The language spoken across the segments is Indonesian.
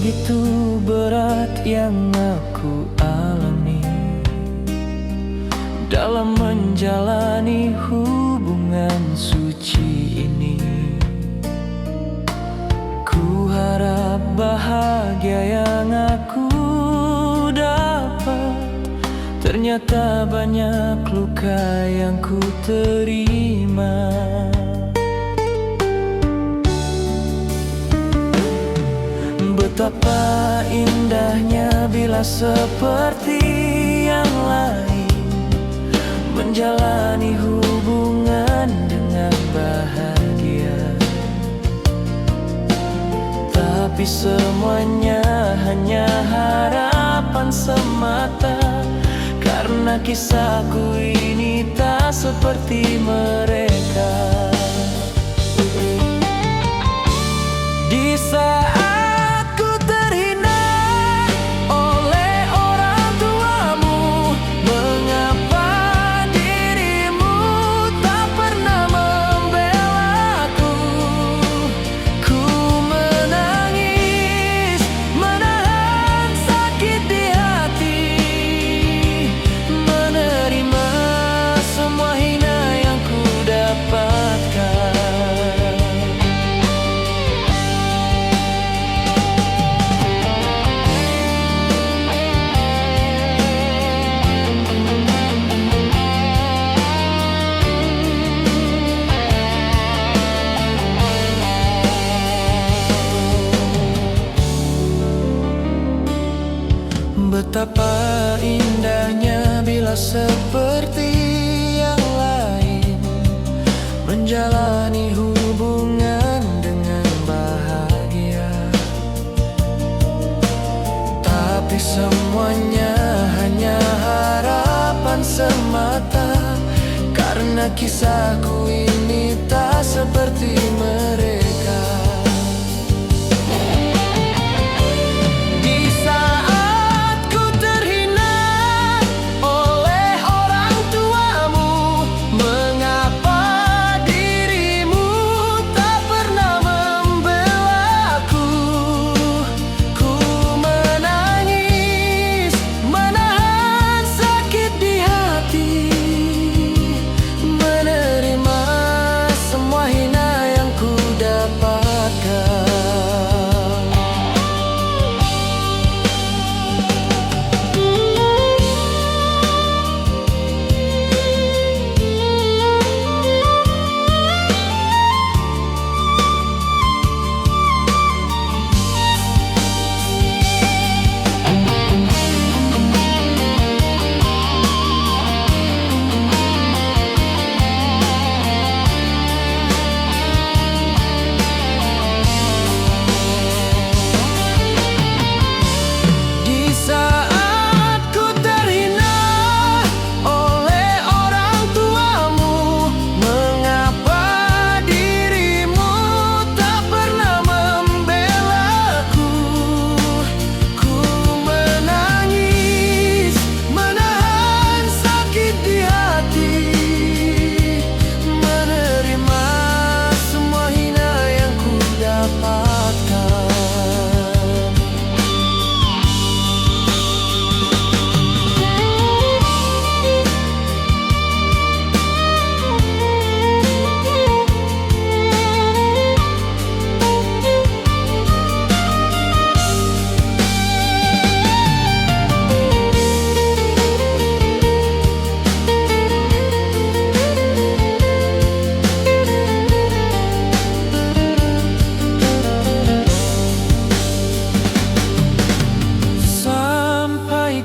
begitu berat yang aku alami dalam menjalani hubungan suci ini. Ku harap bahagia yang aku dapat, ternyata banyak luka yang ku terima. Betapa indahnya bila seperti yang lain menjalani hubungan dengan bahagia. Tapi semuanya hanya harapan semata, karena kisahku ini tak seperti mereka. Di saat ku terhina oleh orang tuamu, mengapa dirimu tak pernah membelaku? Ku menangis, menahan sakit di hati, menerima semua hina yang ku dapatkan. Betapa indahnya bila seperti yang lain menjalani hubungan dengan bahagia. Tapi semuanya hanya harapan semata, karena kisahku ini tak seperti mereka.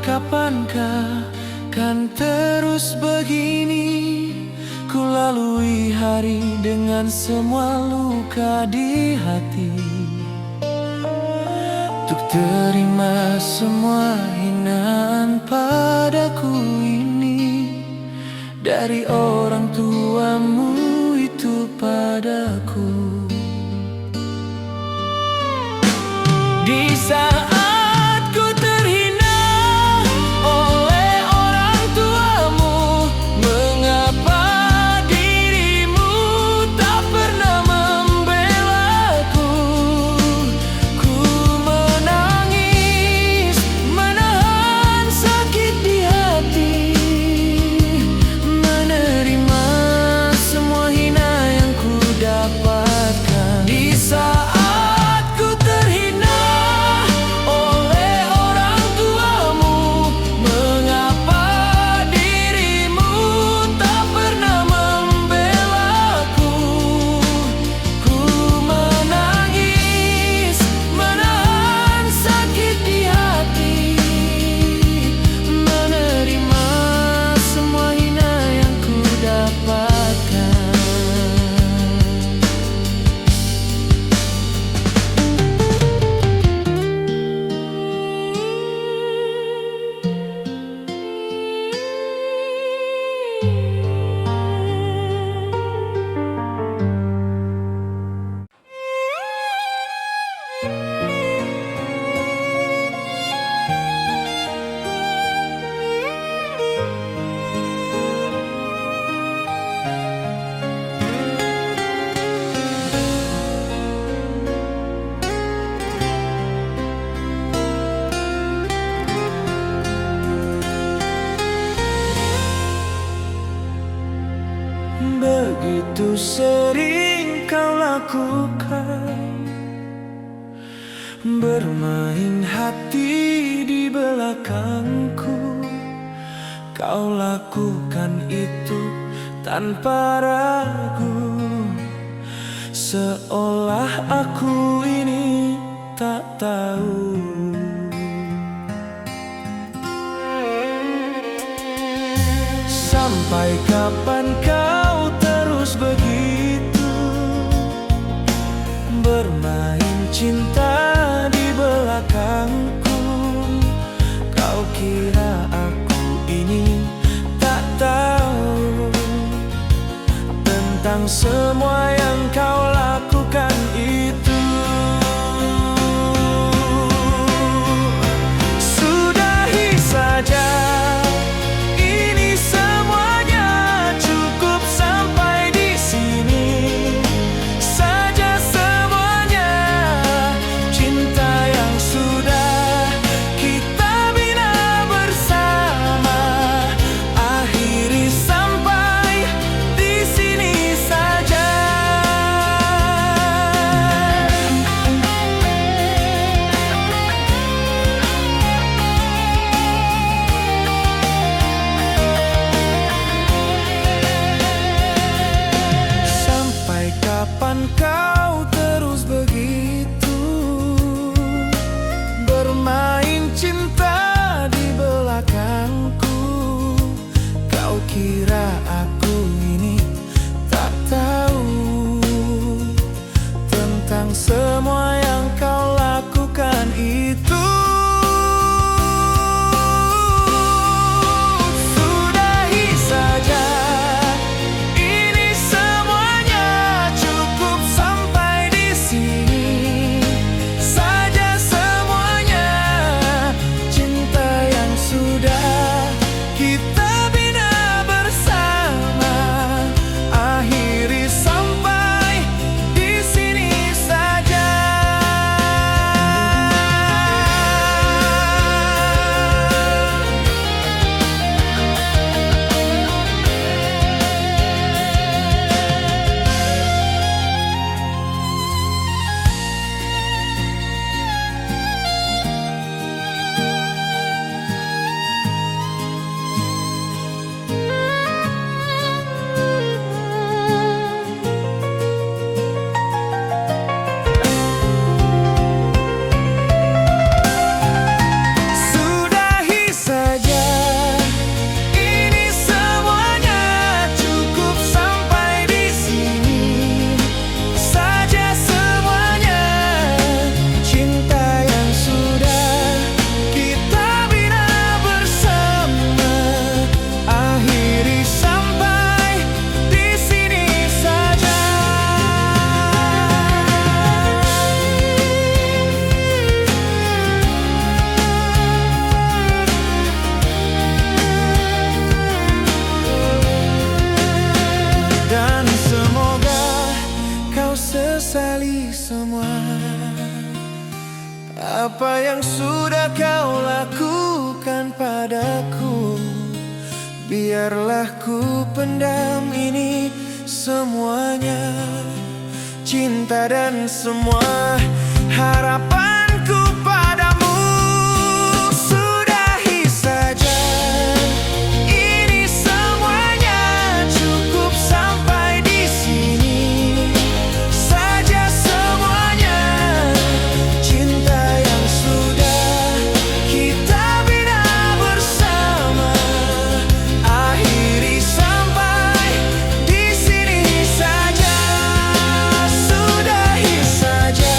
Kapankah kan terus begini ku lalui hari dengan semua luka di hati, untuk terima semua hinaan padaku ini dari orang tuamu itu padaku. Di saat itu sering kau lakukan, bermain hati di belakangku. Kau lakukan itu tanpa ragu, seolah aku ini tak tahu. Sampai kapan kau terus begitu bermain cinta di belakangku? Kau kira aku ini tak tahu tentang semua yang kau lakukan itu? Sudahi saja, ini semuanya cukup sampai di sini saja. Semuanya cinta yang sudah kita bina bersama, akhiri sampai di sini saja. Sampai kapan kau terus begitu bermain cinta di belakangku? Kau kira aku ini tak tahu tentang semua yang kau lakukan itu? Sudahi saja, ini semuanya cukup sampai di sini saja. Semuanya cinta yang sudah kita bina bersama, akhiri sampai di sini saja. Sudahi saja, ini semuanya cukup sampai di sini saja. Semuanya cinta yang sudah kita bina bersama, akhiri sampai di sini saja. Dan semoga kau sesali semua apa yang sudah kau lakukan padaku. Biarlah ku pendam ini semuanya, cinta dan semua harapanku padamu. Sudahi saja, ini semuanya cukup sampai di sini saja. Semuanya cinta yang sudah kita bina bersama, akhiri sampai di sini saja. Sudahi saja,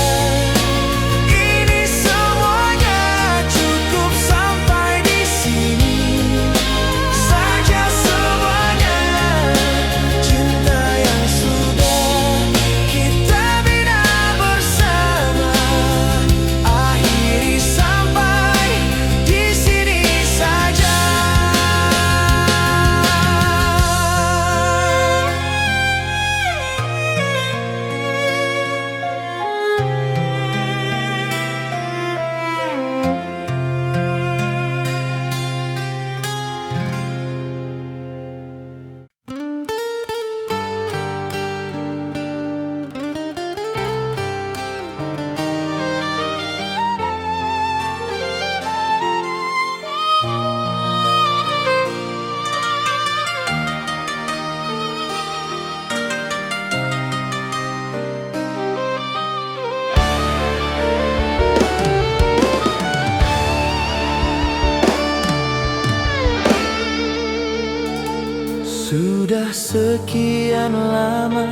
sekian lama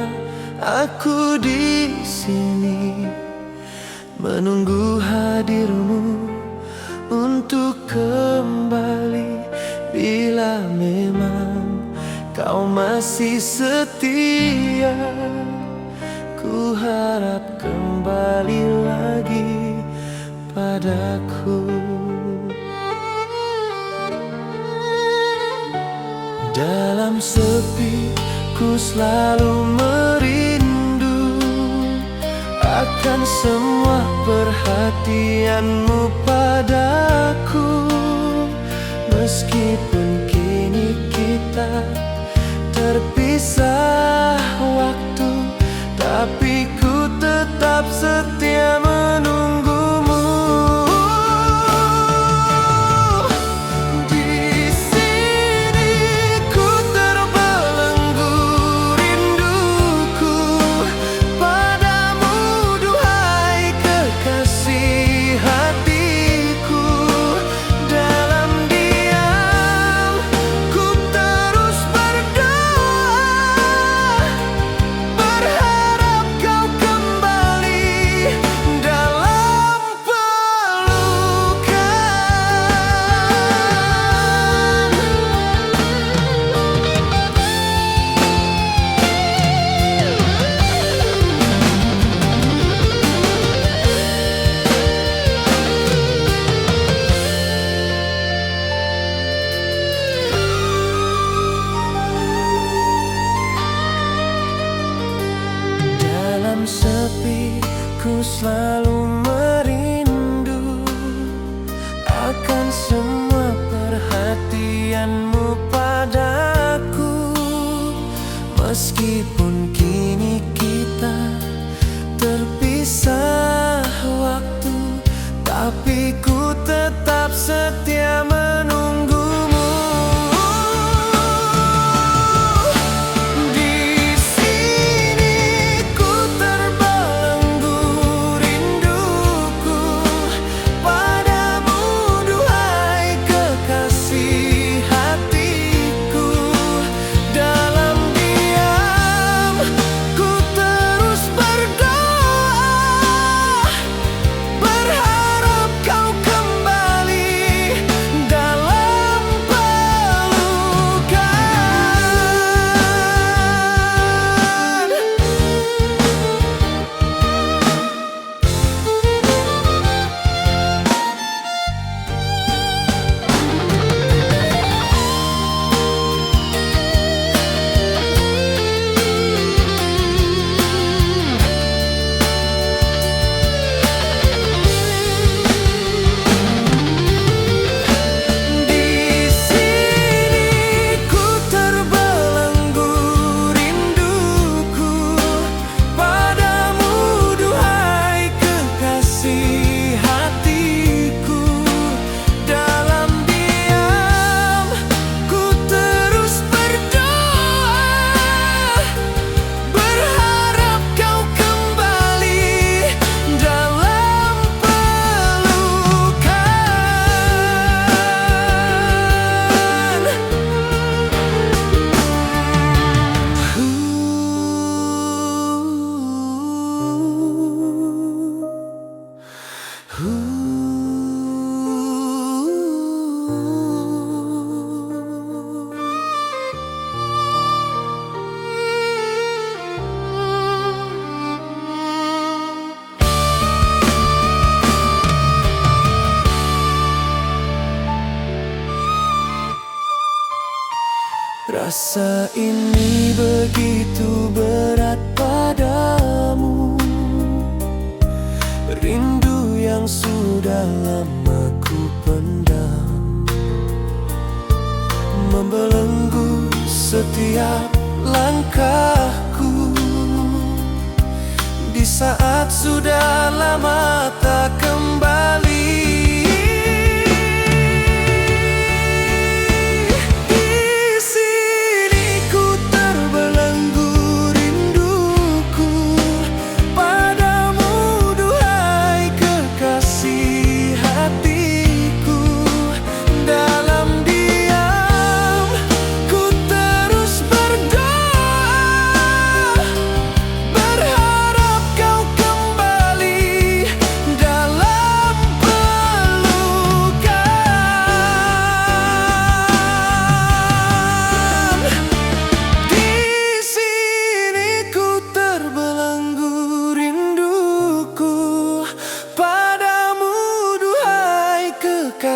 aku di sini menunggu hadirmu untuk kembali. Bila memang kau masih setia, ku harap kembali lagi padaku. Dalam sepi ku selalu merindu akan semua perhatianmu padaku. Meskipun kini kita terpisah waktu, tapi ku tetap setia menunggumu. Di sini ku terbelenggu rinduku padamu, duhai kekasih hatiku. Dalam diam ku terus berdoa, berharap kau kembali dalam pelukan. Dalam sepi ku selalu merindu akan semua perhatianmu padaku. Meskipun kini kita terpisah waktu, tapi ku tetap setia menunggumu. Di sini ku terbelenggu rinduku padamu, duhai kekasih hatiku. Dalam diam ku terus berdoa, berharap kau kembali dalam pelukan. Di sini ku terbelenggu rinduku padamu, duhai kekasih hatiku. Dalam diam ku terus berdoa, berharap kau kembali dalam pelukan. Rasa ini begitu berat padamu, rindu yang sudah lama ku pendam, membelenggu setiap langkahku. Di saat sudah lama tak kembali, dalam diam ku terus berdoa,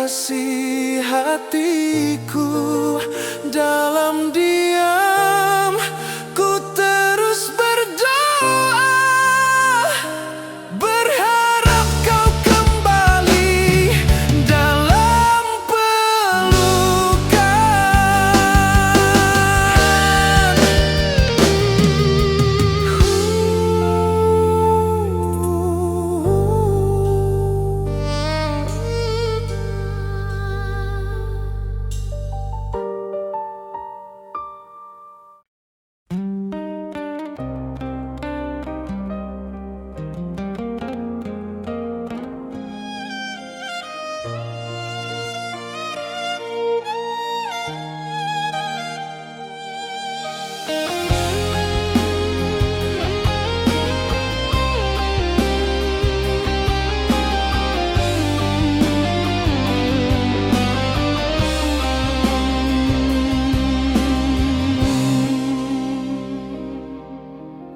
isi hatiku. Dalam diam ku terus berdoa, berharap kau kembali dalam pelukan.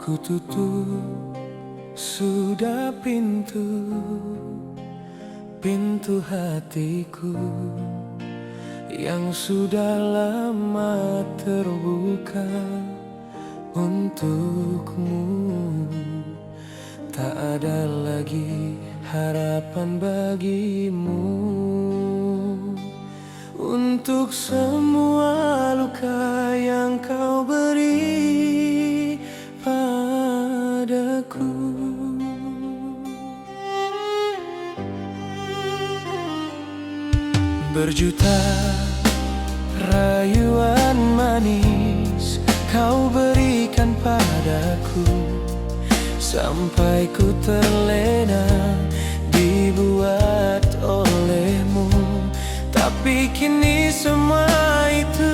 Ku tutup sudah pintu hatiku yang sudah lama terbuka untukmu. Tak ada lagi harapan bagimu untuk semua luka yang kau beri padaku. Berjuta rayuan manis kau berikan padaku, sampai ku terlena dibuat olehmu. Tapi kini semua itu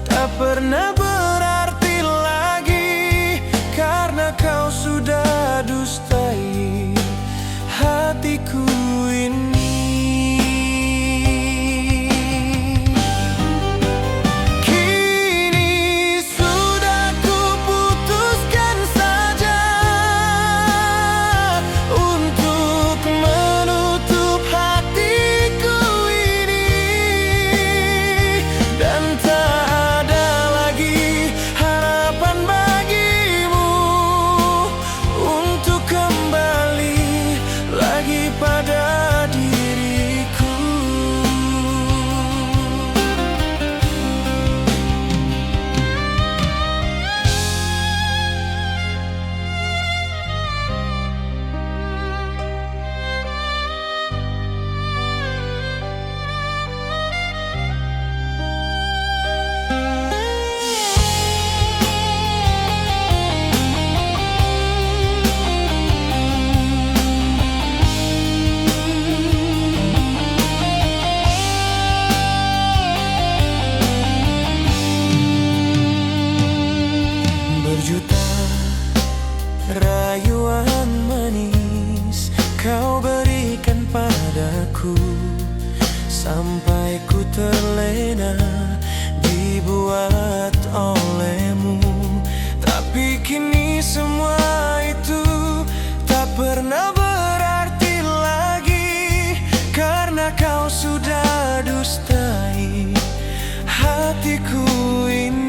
tak pernah berarti lagi, karena kau sudah dustai hatiku ini. Berjuta rayuan manis kau berikan padaku, sampai ku terlena dibuat olehmu. Tapi kini semua itu tak pernah berarti lagi, karena kau sudah dustai hatiku ini.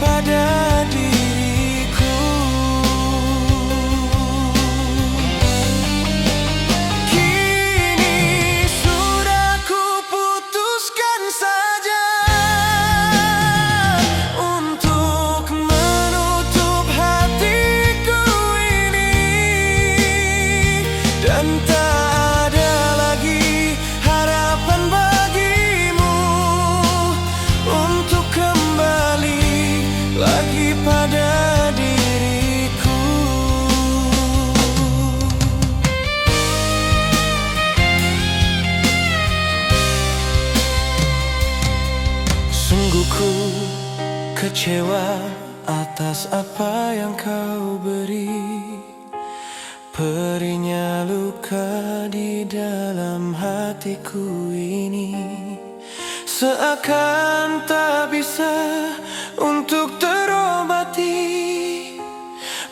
Pada diriku, kini sudah kuputuskan saja untuk menutup hatiku ini, dan tak ada lagi harapan bagimu untuk kembali Ku kecewa atas apa yang kau beri. Perihnya luka di dalam hatiku ini seakan tak bisa untuk terobati.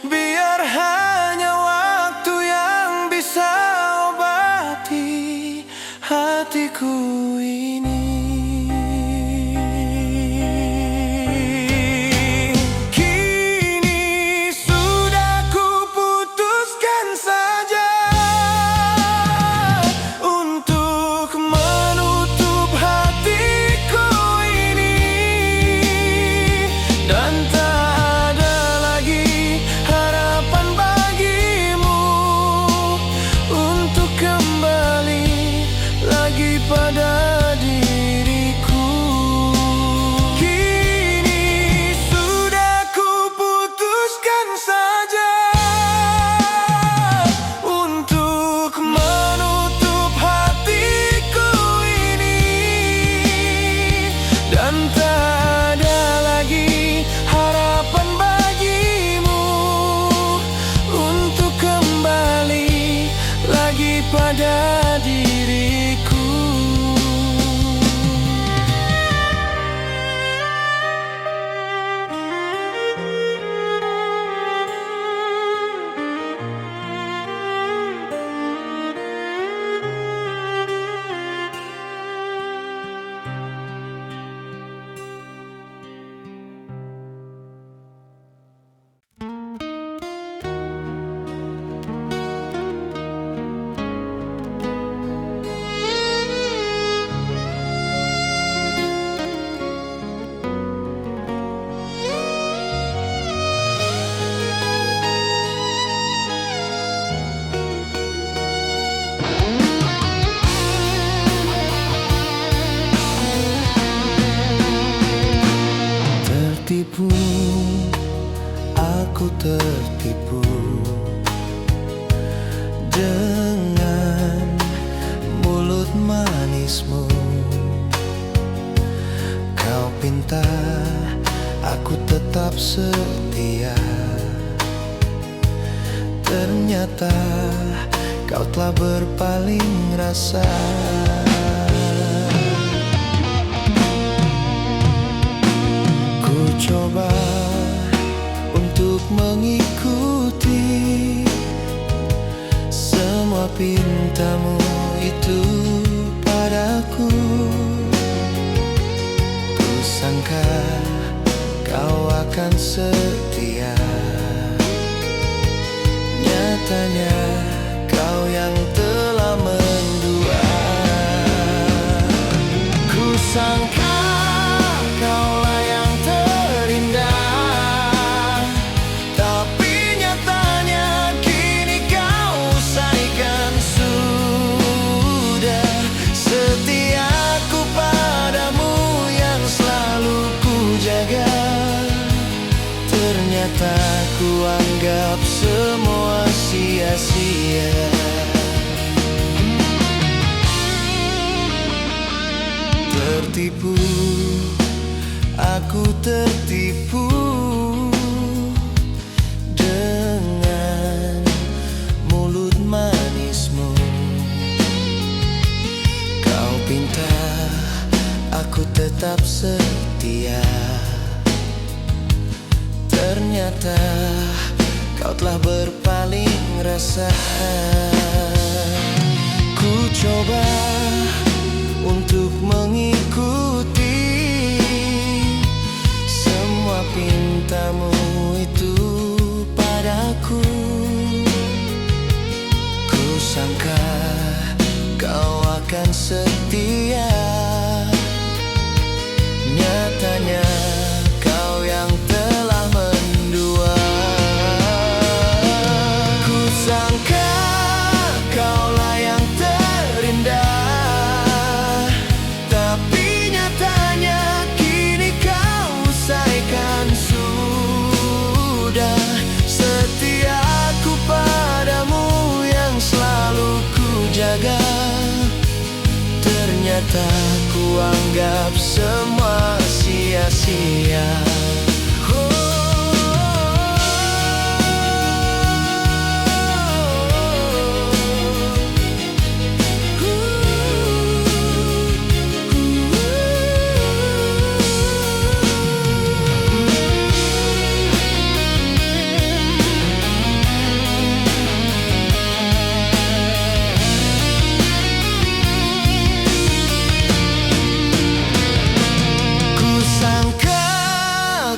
Biar hanya waktu yang bisa obati hatiku ini. Pada diriku, kini sudah kuputuskan saja untuk menutup hatiku ini, dan tak ada lagi harapan bagimu untuk kembali lagi pada diriku. Tertipu, aku tertipu dengan mulut manismu. Kau pinta aku tetap setia, ternyata kau telah berpaling rasa. Coba untuk mengikuti semua pintamu itu padaku. Kusangka kau akan setia, nyatanya kau yang telah mendua. Kusangka kaulah yang ternyata ku anggap semua sia-sia. Tertipu, aku tertipu dengan mulut manismu. Kau pinta aku tetap setia, ternyata kau telah berpaling rasa. Ku coba untuk mengikuti semua pintamu itu padaku. Ku sangka kau akan setia, nyatanya kau yang telah mendua. Ku sangka kaulah yang terindah, tapi nyatanya kini kau usaikan sudah setiaku padamu yang selalu ku jaga. Ternyata ku anggap semua sia-sia. sia-sia.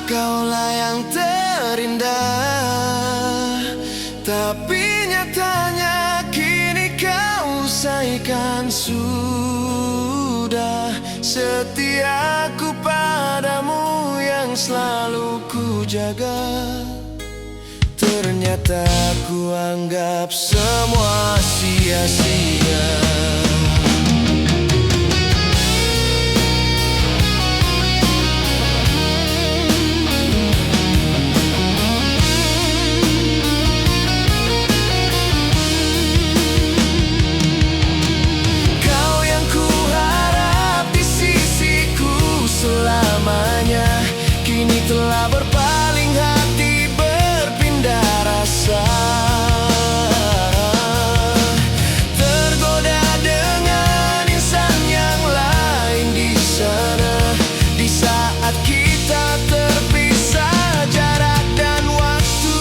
Kaulah yang terindah, tapi nyatanya kini kau usaikan sudah. Setiaku padamu yang selalu ku jaga, ternyata ku anggap semua sia-sia. Telah berpaling hati, berpindah rasa, tergoda dengan insan yang lain di sana. Di saat kita terpisah jarak dan waktu,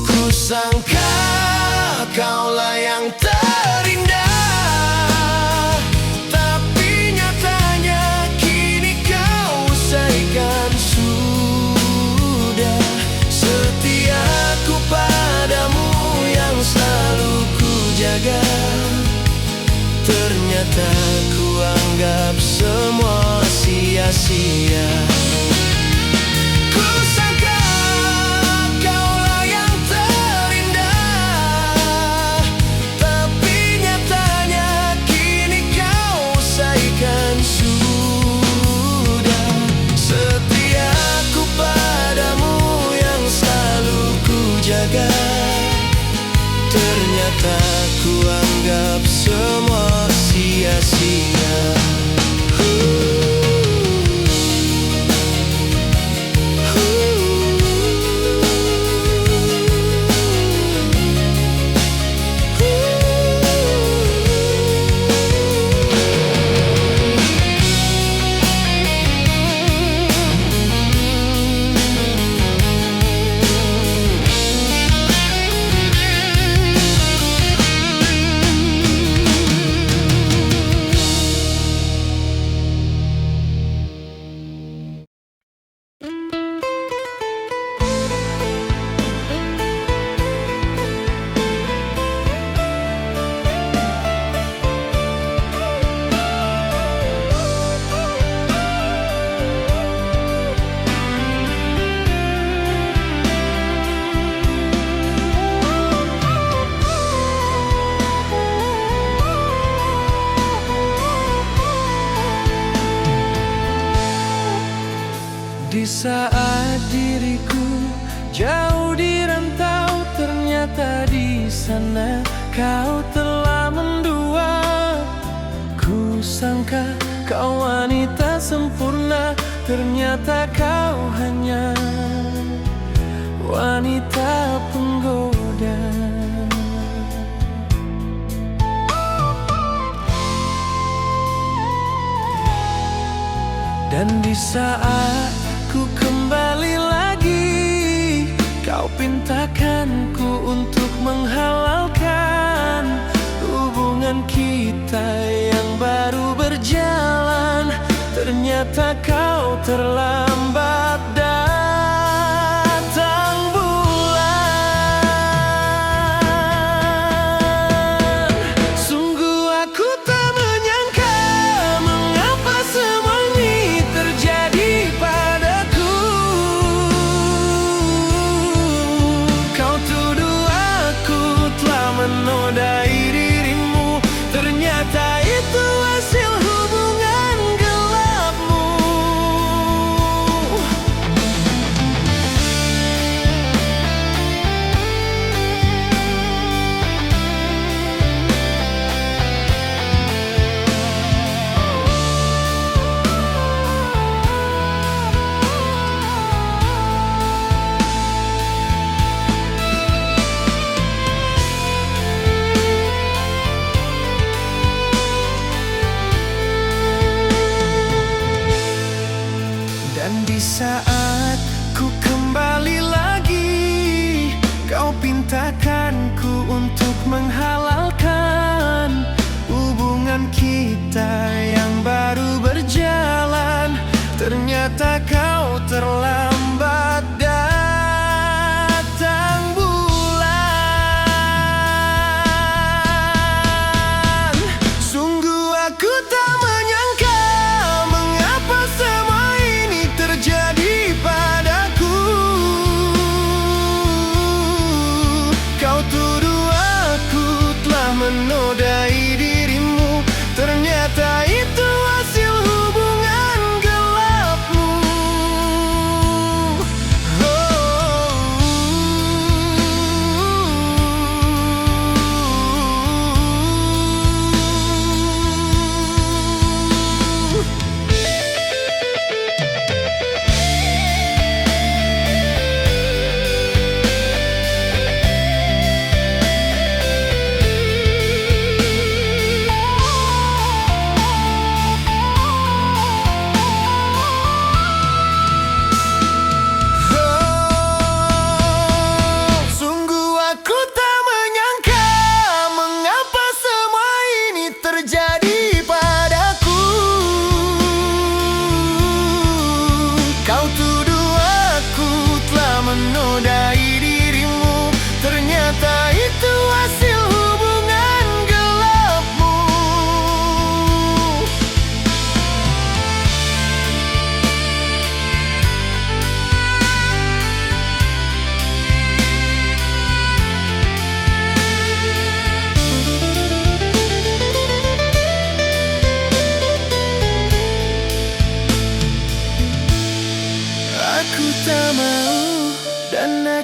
ku sangka kaulah yang terindah. Ternyata ku anggap semua sia-sia. Ku sangka kaulah yang terindah, tapi nyatanya kini kau usaikan sudah. Setiaku padamu yang selalu ku jaga, ternyata ku anggap semua sia-sia. Di saat diriku jauh di rantau, ternyata di sana kau telah mendua. Ku sangka kau wanita sempurna, ternyata kau hanya wanita penggoda. Dan di saat ku kembali lagi, kau pintakanku untuk menghalalkan hubungan kita yang baru berjalan. Ternyata kau terlambat datang bulan. Sungguh aku tak menyangka mengapa semua ini terjadi padaku. Kau tuduh aku telah menodai dirimu, ternyata itu hasil hubungan gelapmu.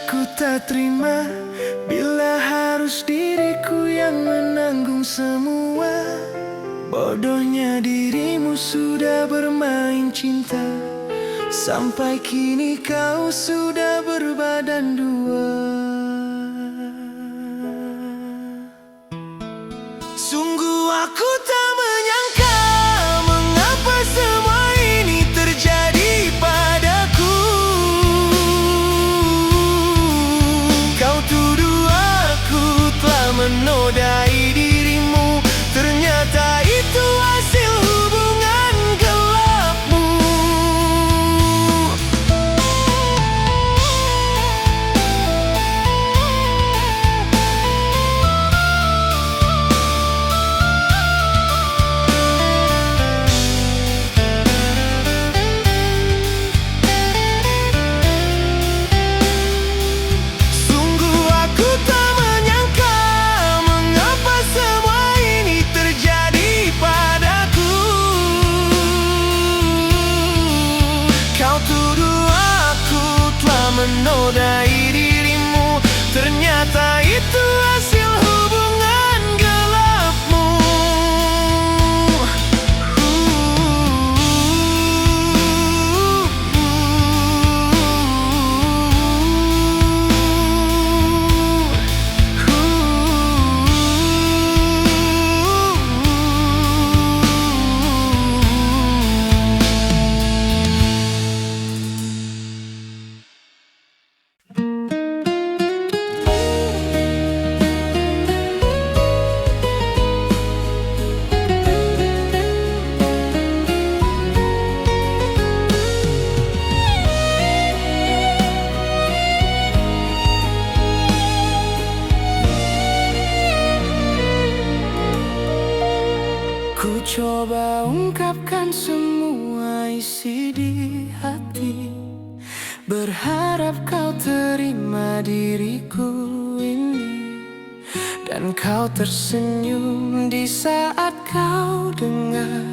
Aku tak terima bila harus diriku yang menanggung semua. Bodohnya dirimu sudah bermain cinta, sampai kini kau sudah berbadan dua. Sungguh aku tak menyangka mengapa semua ini terjadi padaku. Kau tuduh aku telah menodai dirimu, ternyata itu hasil hubungan gelapmu. Sungguh aku tak menyangka mengapa semua ini terjadi padaku. Kau tuduh aku telah menodai dirimu, ternyata itu hasil hubungan gelapmu. Ku coba ungkapkan semua isi di hati, berharap kau terima diriku ini. Dan kau tersenyum di saat kau dengar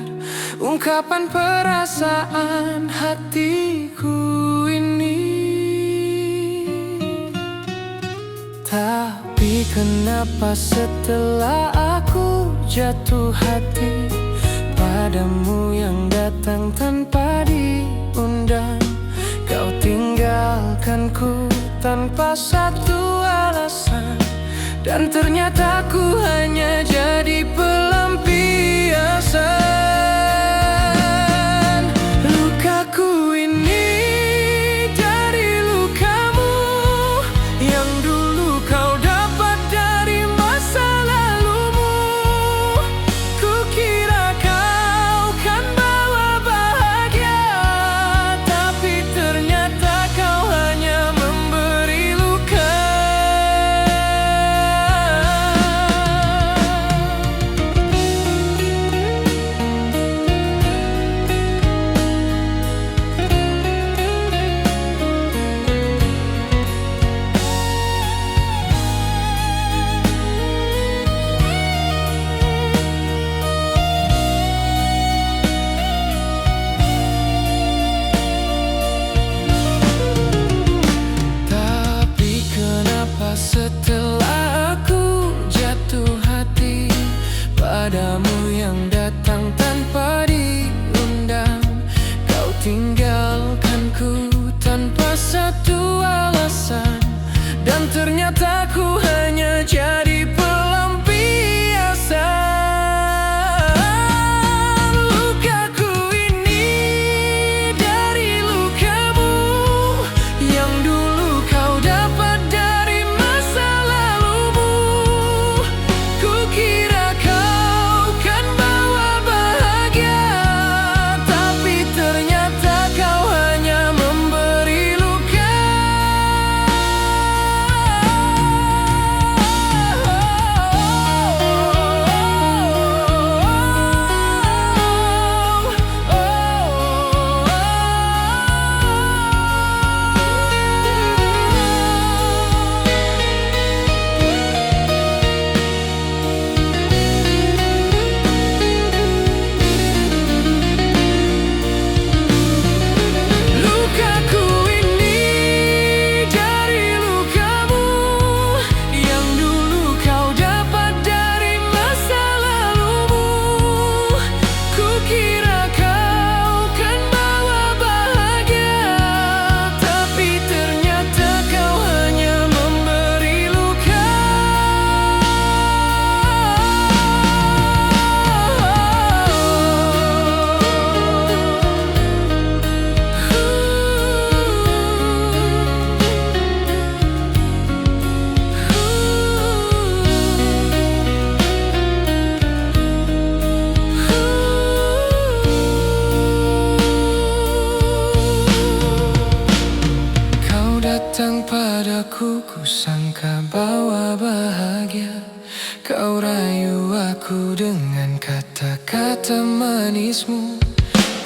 ungkapan perasaan hatiku ini. Tapi kenapa setelah aku jatuh hati padamu yang datang tanpa diundang, kau tinggalkanku tanpa satu alasan, dan ternyata ku hanya jadi pelampiasan. Lukaku ini dari lukamu yang dulu kau dapat dari masa lalumu. Kukira kau kan bawa bahagia, tapi ternyata kau hanya memberi luka.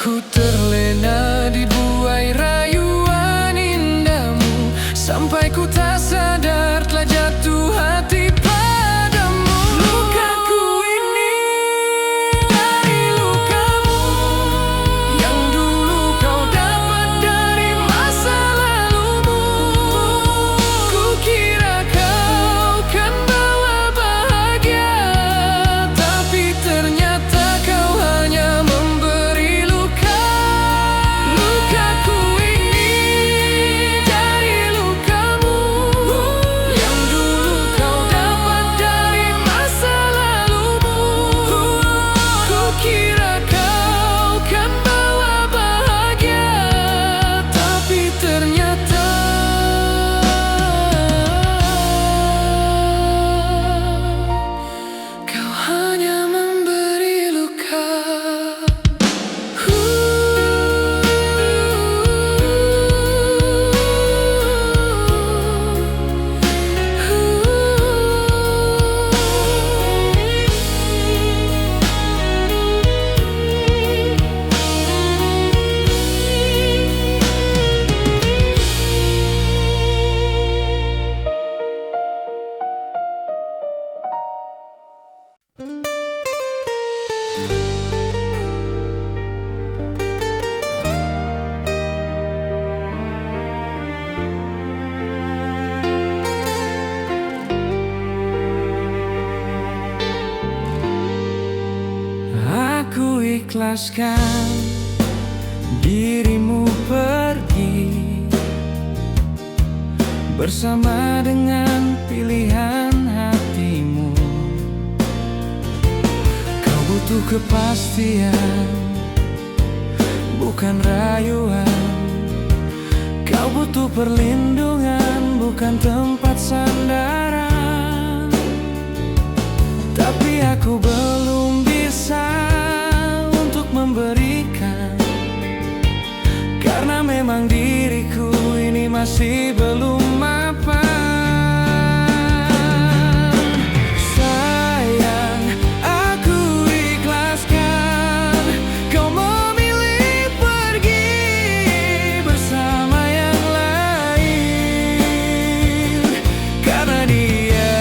Ku terlena di buai rayuan indahmu, sampai ku tak sadar telah jatuh hati padamu. Lukaku ini dari lukamu, yang dulu kau dapat dari masa lalumu. Ku kira kau kan bawa bahagia, tapi ternyata kau hanya memberi luka. Lukaku ini dari lukamu, yang dulu kau dapat dari masa lalumu. Ku kira kau kan bawa bahagia, tapi ternyata kau hanya memberi luka. Aku ikhlaskan dirimu pergi bersama dengan pilihan hatimu. Kau butuh kepastian, bukan rayuan. Kau butuh perlindungan, bukan tempat sandaran. Tapi aku belum bisa memberikan, karena memang diriku ini masih belum mapan. Sayang, aku ikhlaskan kau memilih pergi bersama yang lain, karena dia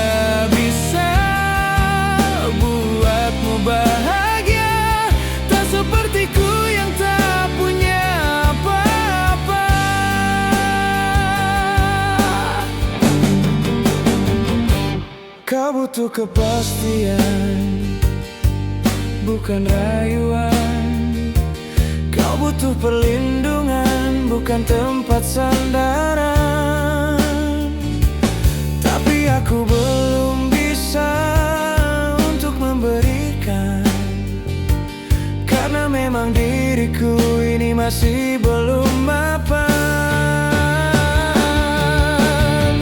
bisa buatmu bahagia, sepertiku yang tak punya apa-apa. Kau butuh kepastian, bukan rayuan. Kau butuh perlindungan, bukan tempat sandaran. Tapi aku belum bisa untuk memberikan, karena memang diriku ini masih belum mapan.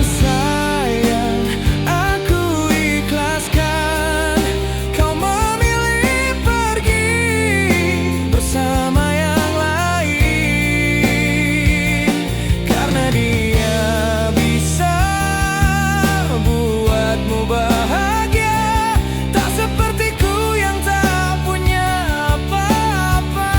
Sayang, aku ikhlaskan kau memilih pergi bersama yang lain, karena dia bisa buatmu bahagia, tak sepertiku yang tak punya apa-apa.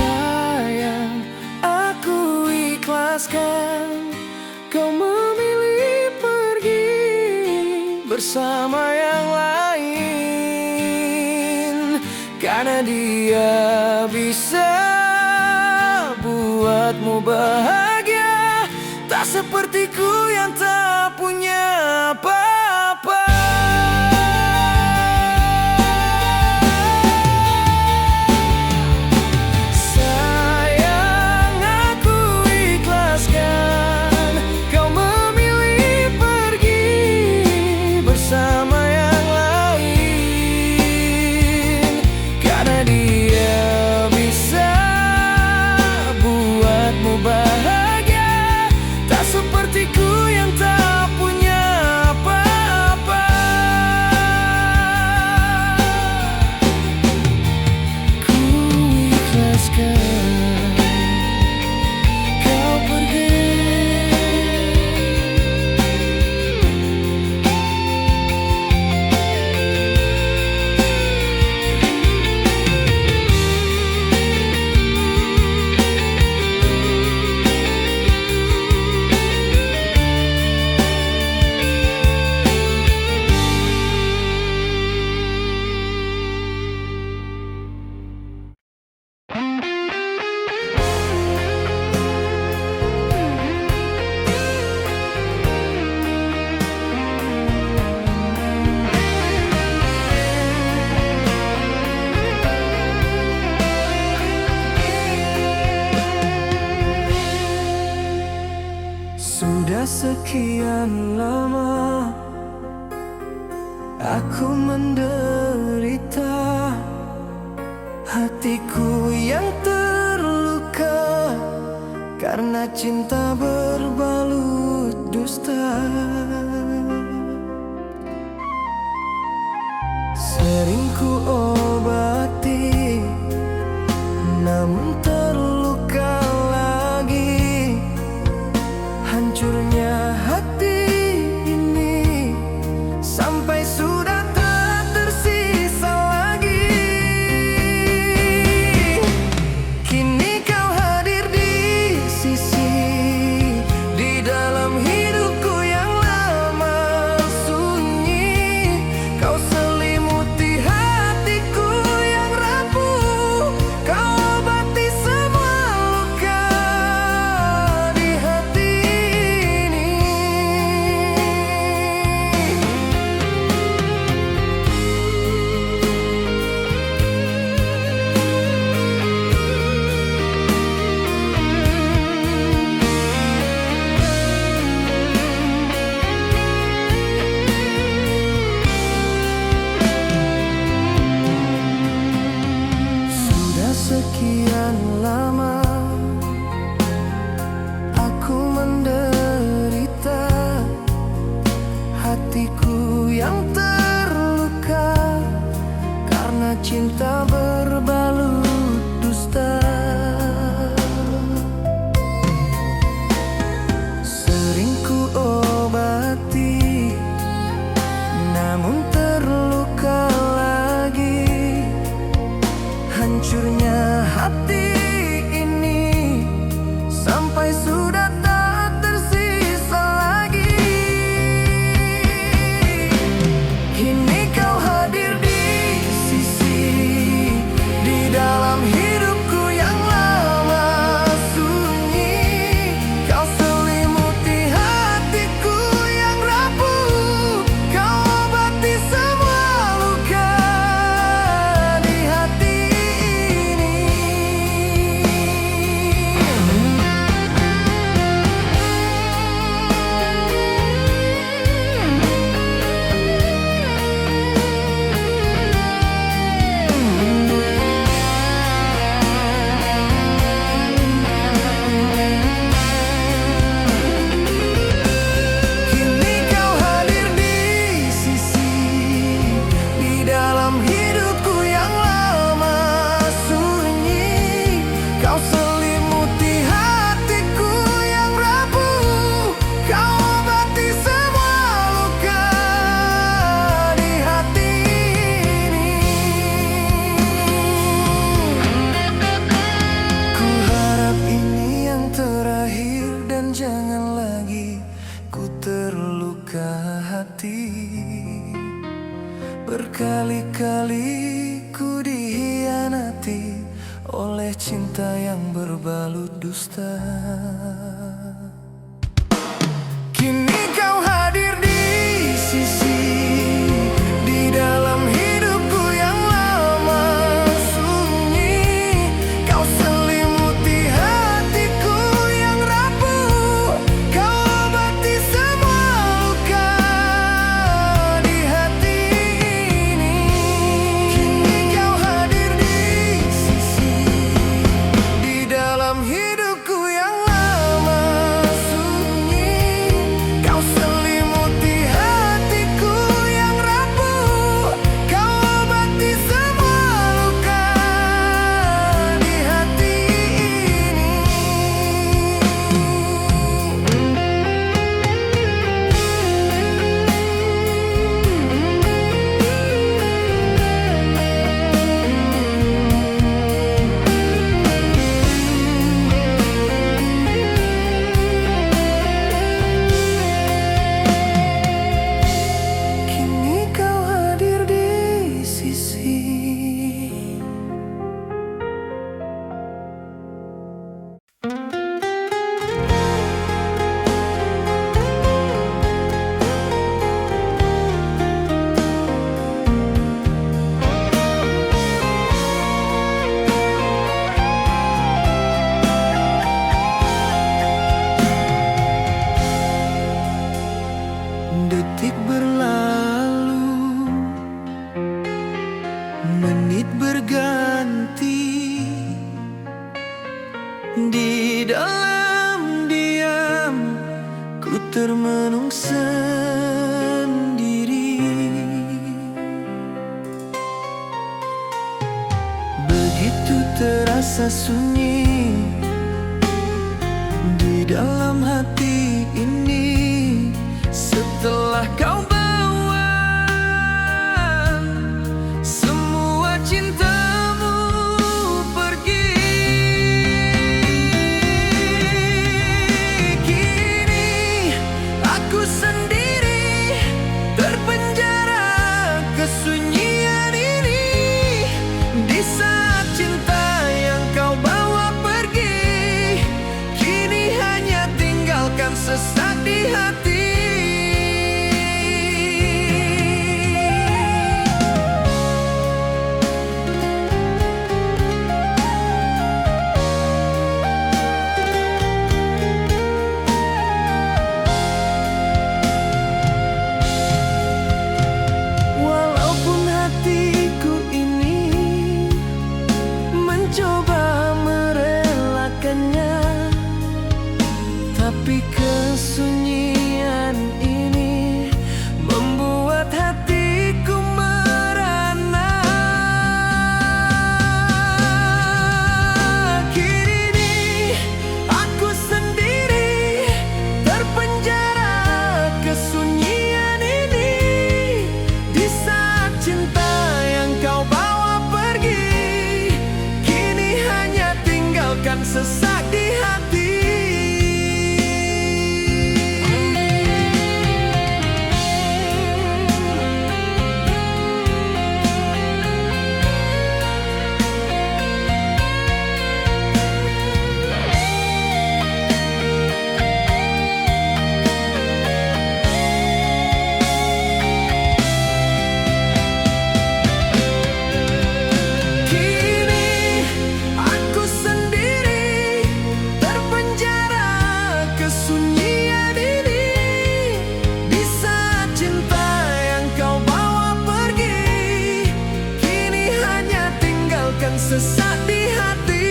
Sayang, aku ikhlaskan kau memilih pergi bersama yang lain, karena dia bisa buatmu bahagia, tak sepertiku yang tak punya apa-apa. Dia bisa sekian lama aku menderita, hatiku yang terluka karena cinta berbalut dusta. Sering ku obati, namun terluka lagi. Hancurnya hati ini sampai sudah tak tersisa lagi. Kini kau hadir di sisi, di dalam hidupku yang lama sunyi. Kau selimuti hatiku yang rapuh, kau obati semua luka di hati ini. Sudah sekian lama aku menderita, hatiku yang terluka karena cinta berbalut dusta. Sering ku obati, namun terluka lagi. Hancurnya hati ini sampai sudah tak tersisa lagi. Kini kau hadir di sisi, di dalam hidupku yang lama sunyi. Kau selimuti hatiku yang rapuh, kau obati semua luka di hati ini. Kini kau hadir di sisi, di dalam hidupku yang lama sunyi. Kau selimuti hatiku yang rapuh, kau obati semua luka di hati ini. Ku harap ini yang terakhir dan jangan lagi ku terluka hati. Berkali-kali ku dikhianati oleh cinta yang berbalut dusta. Kini kau hadir di sisi, di dalam hidupku yang lama sunyi. Kau selimuti hatiku yang rapuh, kau obati semua luka di hati ini. Kini kau hadir di sisi, di dalam hidupku yang lama Di dalam diam ku termenung sendiri. Begitu terasa sunyi di dalam hati ini setelah kau bawa semua cintamu pergi. Kini aku sendiri terpenjara kesunyian ini. Di saat cinta yang kau bawa pergi, kini hanya tinggalkan sesak di hati. Walaupun hatiku ini mencoba merelakannya, tapi kesunyian ini membuat hatiku merana. Kini aku sendiri terpenjara kesunyian ini. Di saat cinta yang kau bawa pergi, kini hanya tinggalkan sesak di hati. Kini aku sendiri terpenjara kesunyian ini. Di saat cinta yang kau bawa pergi, kini hanya tinggalkan sesak di hati.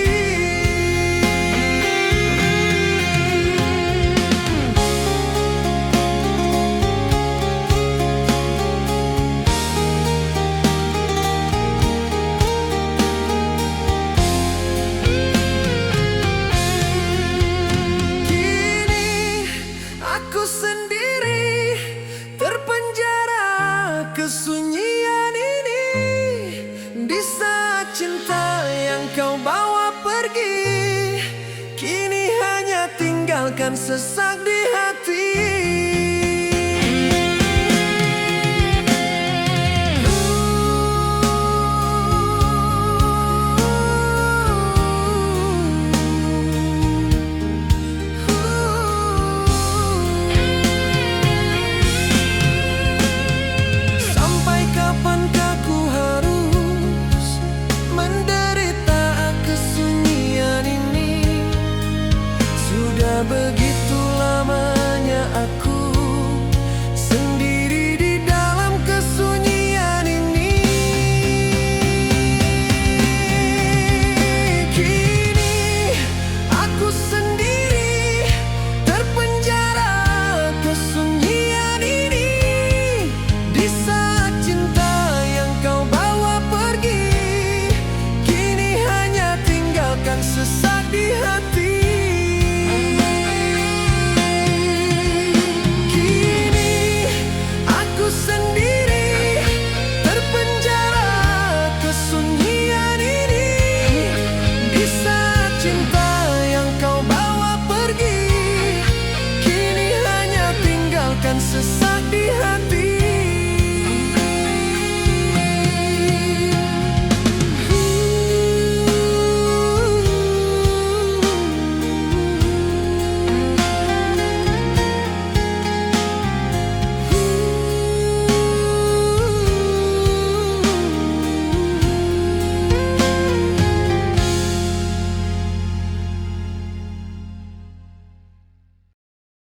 Kini aku sendiri terpenjara kesunyian ini. Di saat cinta yang kau bawa pergi, kini hanya tinggalkan sesak di hati.